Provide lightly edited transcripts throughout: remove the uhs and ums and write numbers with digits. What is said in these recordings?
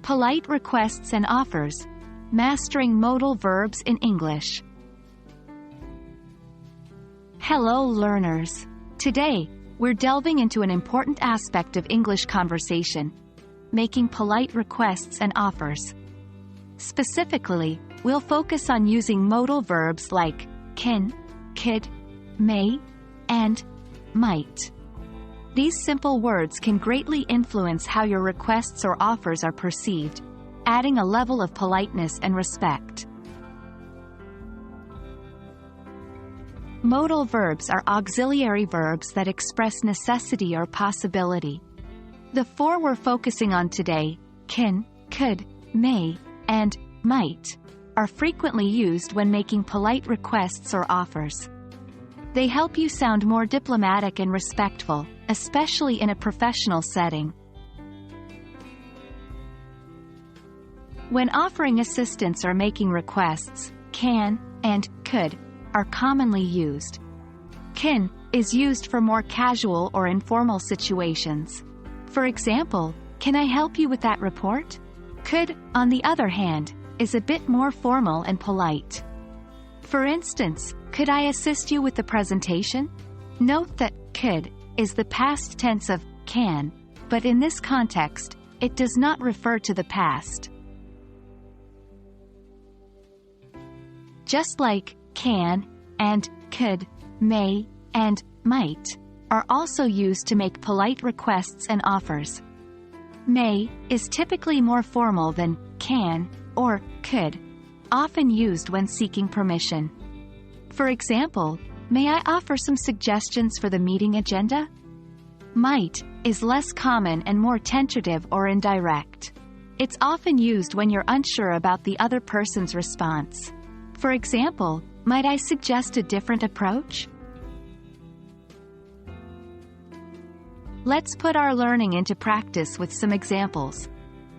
Polite requests and offers. Mastering modal verbs in English. Hello, learners. Today, we're delving into an important aspect of English conversation: making polite requests and offers. Specifically, we'll focus on using modal verbs like can, could, may, and might. These simple words can greatly influence how your requests or offers are perceived, adding a level of politeness and respect. Modal verbs are auxiliary verbs that express necessity or possibility. The four we're focusing on today, can, could, may, and might, are frequently used when making polite requests or offers. They help you sound more diplomatic and respectful, especially in a professional setting. When offering assistance or making requests, can and could are commonly used. Can is used for more casual or informal situations. For example, can I help you with that report? Could, on the other hand, is a bit more formal and polite. For instance, could I assist you with the presentation? Note that could is the past tense of can, but in this context, it does not refer to the past. Just like can and could, may, and might are also used to make polite requests and offers. May is typically more formal than can or could, often used when seeking permission. For example, may I offer some suggestions for the meeting agenda? Might is less common and more tentative or indirect. It's often used when you're unsure about the other person's response. For example, might I suggest a different approach? Let's put our learning into practice with some examples.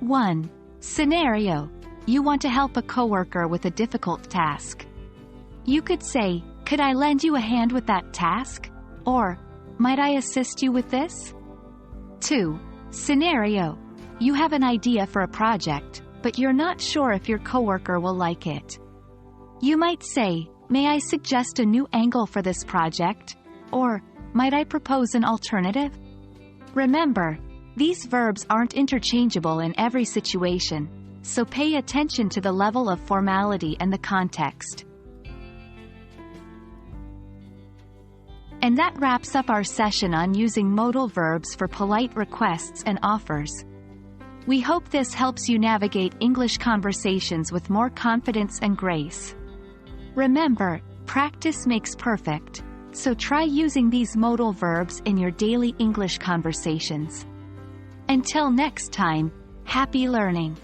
1. Scenario: you want to help a coworker with a difficult task. You could say, could I lend you a hand with that task? Or, might I assist you with this? 2. Scenario: you have an idea for a project, but you're not sure if your coworker will like it. You might say, may I suggest a new angle for this project? Or, might I propose an alternative? Remember, these verbs aren't interchangeable in every situation, so pay attention to the level of formality and the context. And that wraps up our session on using modal verbs for polite requests and offers. We hope this helps you navigate English conversations with more confidence and grace. Remember, practice makes perfect, so try using these modal verbs in your daily English conversations. Until next time, happy learning!